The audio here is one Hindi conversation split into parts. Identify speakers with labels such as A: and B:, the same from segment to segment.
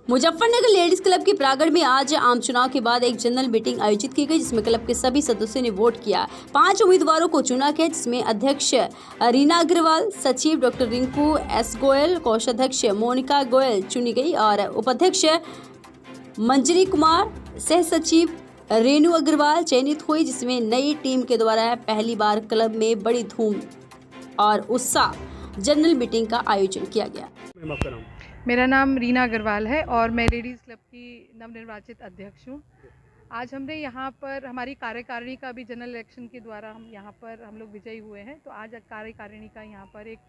A: मुजफ्फरनगर लेडीज क्लब के प्रांगण में आज आम चुनाव के बाद एक जनरल मीटिंग आयोजित की गई, जिसमें क्लब के सभी सदस्यों ने वोट किया। 5 उम्मीदवारों को चुना गया, जिसमें अध्यक्ष रीना अग्रवाल, सचिव डॉक्टर रिंकू एस गोयल, कोषाध्यक्ष मोनिका गोयल चुनी गई और उपाध्यक्ष मंजरी कुमार, सह सचिव रेणु अग्रवाल चयनित हुई, जिसमें नई टीम के द्वारा पहली बार क्लब में बड़ी धूम और उत्साह जनरल मीटिंग का आयोजन किया गया।
B: मेरा नाम रीना अग्रवाल है और मैं लेडीज़ क्लब की नवनिर्वाचित अध्यक्ष हूँ। आज हमने यहाँ पर हमारी कार्यकारिणी का भी जनरल इलेक्शन के द्वारा हम लोग विजयी हुए हैं। तो आज कार्यकारिणी का यहाँ पर एक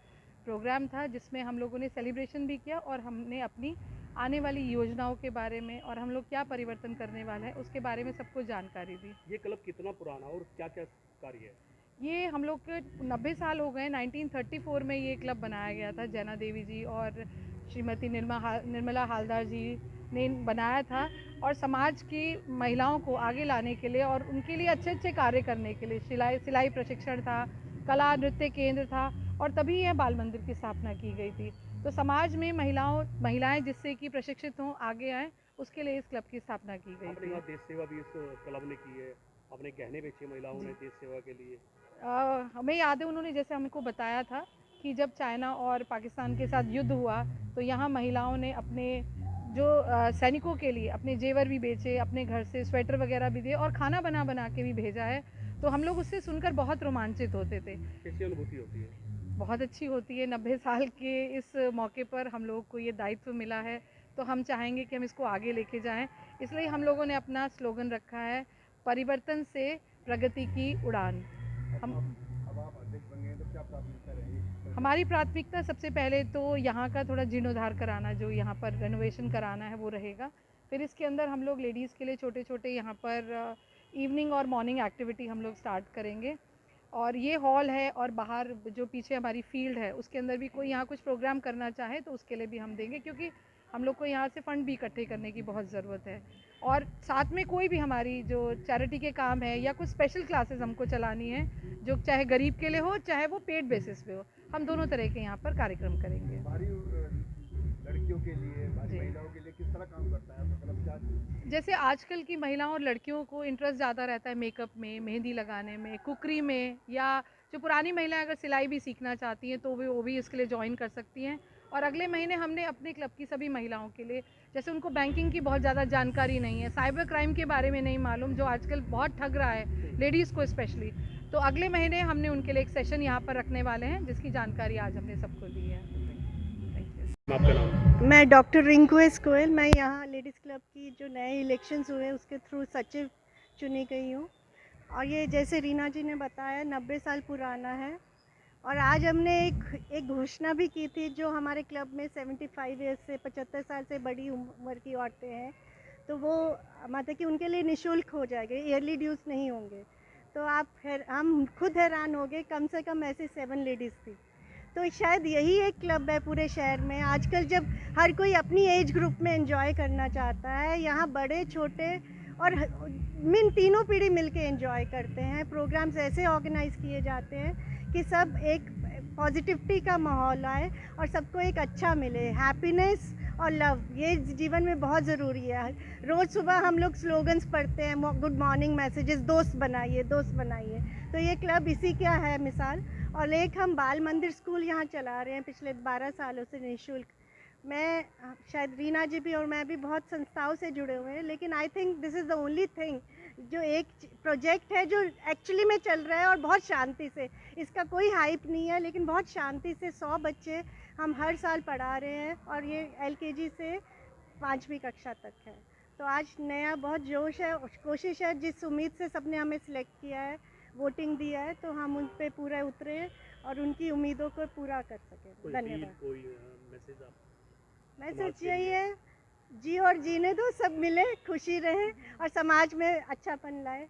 B: प्रोग्राम था, जिसमें हम लोगों ने सेलिब्रेशन भी किया और हमने अपनी आने वाली योजनाओं के बारे में और हम लोग क्या परिवर्तन करने वाले हैं उसके बारे में सबको जानकारी दी।
C: ये क्लब कितना पुराना और क्या क्या कार्य है?
B: ये हम लोग के 90 साल हो गए। 1934 में ये क्लब बनाया गया था। जैना देवी जी और श्रीमती निर्मला हालदार जी ने बनाया था और समाज की महिलाओं को आगे लाने के लिए और उनके लिए अच्छे अच्छे कार्य करने के लिए सिलाई प्रशिक्षण था, कला नृत्य केंद्र था और तभी यह बाल मंदिर की स्थापना की गई थी। तो समाज में महिलाएं जिससे कि प्रशिक्षित हों, आगे आएँ, उसके लिए इस क्लब की स्थापना की गई थी।
C: देश सेवा भी इस क्लब ने की है, अपने गहने बेचे महिलाओं ने देश सेवा के लिए।
B: हमें याद है उन्होंने जैसे हमको बताया था कि जब चाइना और पाकिस्तान के साथ युद्ध हुआ तो यहाँ महिलाओं ने अपने जो सैनिकों के लिए अपने जेवर भी बेचे, अपने घर से स्वेटर वगैरह भी दिए और खाना बना के भी भेजा है। तो हम लोग उससे सुनकर बहुत रोमांचित होते थे।
C: कैसी अनुभूति होती है?
B: बहुत अच्छी होती है। 90 साल के इस मौके पर हम लोग को ये दायित्व मिला है, तो हम चाहेंगे कि हम इसको आगे लेके जाएं। इसलिए हम लोगों ने अपना स्लोगन रखा है, परिवर्तन से प्रगति की उड़ान। हमारी प्राथमिकता सबसे पहले तो यहाँ का थोड़ा जीर्णोद्धार कराना, जो यहाँ पर रेनोवेशन कराना है वो रहेगा। फिर इसके अंदर हम लोग लेडीज़ के लिए छोटे छोटे यहाँ पर इवनिंग और मॉर्निंग एक्टिविटी हम लोग स्टार्ट करेंगे। और ये हॉल है और बाहर जो पीछे हमारी फील्ड है उसके अंदर भी कोई यहाँ कुछ प्रोग्राम करना चाहे तो उसके लिए भी हम देंगे, क्योंकि हम लोग को यहाँ से फ़ंड भी इकट्ठे करने की बहुत ज़रूरत है। और साथ में कोई भी हमारी जो चैरिटी के काम है या कुछ स्पेशल क्लासेस हमको चलानी है, जो चाहे गरीब के लिए हो चाहे वो पेड बेसिस पे हो, हम दोनों तरह के यहाँ पर कार्यक्रम करेंगे।
C: लड़कियों के लिए, महिलाओं के लिए किस तरह काम करता है मतलब क्या?
B: जैसे आजकल की महिलाओं और लड़कियों को इंटरेस्ट ज़्यादा रहता है मेकअप में, मेहंदी लगाने में, कुकरी में, या जो पुरानी महिलाएं अगर सिलाई भी सीखना चाहती हैं तो वो भी इसके लिए ज्वाइन कर सकती हैं। और अगले महीने हमने अपने क्लब की सभी महिलाओं के लिए, जैसे उनको बैंकिंग की बहुत ज़्यादा जानकारी नहीं है, साइबर क्राइम के बारे में नहीं मालूम, जो आजकल बहुत ठग रहा है लेडीज़ को स्पेशली, तो अगले महीने हमने उनके लिए एक सेशन यहाँ पर रखने वाले हैं, जिसकी जानकारी आज हमने सबको दी है।
C: आपका नाम?
D: मैं डॉक्टर रिंकू एस गोयल। मैं यहाँ लेडीज़ क्लब की जो नए इलेक्शंस हुए उसके थ्रू सचिव चुनी गई हूँ। और ये जैसे रीना जी ने बताया 90 साल पुराना है। और आज हमने एक घोषणा भी की थी, जो हमारे क्लब में 75 ईयर्स से 75 साल से बड़ी उम्र की औरतें हैं, तो वो मतलब कि उनके लिए निःशुल्क हो जाएगा, ईयरली ड्यूज़ नहीं होंगे। तो हम खुद हैरान हो गए, कम से कम ऐसी 7 लेडीज़ थी। तो शायद यही एक क्लब है पूरे शहर में। आजकल जब हर कोई अपनी एज ग्रुप में एंजॉय करना चाहता है, यहाँ बड़े छोटे और तीनों पीढ़ी मिलके एंजॉय करते हैं। प्रोग्राम्स ऐसे ऑर्गेनाइज किए जाते हैं कि सब एक पॉजिटिविटी का माहौल आए और सबको एक अच्छा मिले। हैप्पीनेस और लव, ये जीवन में बहुत ज़रूरी है। रोज़ सुबह हम लोग स्लोगन्स पढ़ते हैं, गुड मॉर्निंग मैसेजेस, दोस्त बनाइए दोस्त बनाइए। तो ये क्लब इसी का है मिसाल। और एक हम बाल मंदिर स्कूल यहाँ चला रहे हैं पिछले 12 सालों से निःशुल्क। मैं शायद रीना जी भी और मैं भी बहुत संस्थाओं से जुड़े हुए हैं, लेकिन I think this is the only thing जो एक प्रोजेक्ट है जो एक्चुअली में चल रहा है और बहुत शांति से। इसका कोई हाइप नहीं है, लेकिन बहुत शांति से 100 बच्चे हम हर साल पढ़ा रहे हैं और ये LKG से 5वीं कक्षा तक है। तो आज नया बहुत जोश है, कोशिश है, जिस उम्मीद से सबने हमें सिलेक्ट किया है, वोटिंग दिया है, तो हम उन पे पूरा उतरे और उनकी उम्मीदों को पूरा कर सकें। धन्यवाद। मैसेज यही है, जी और जीने दो, सब मिले, खुशी रहे और समाज में अच्छापन लाए।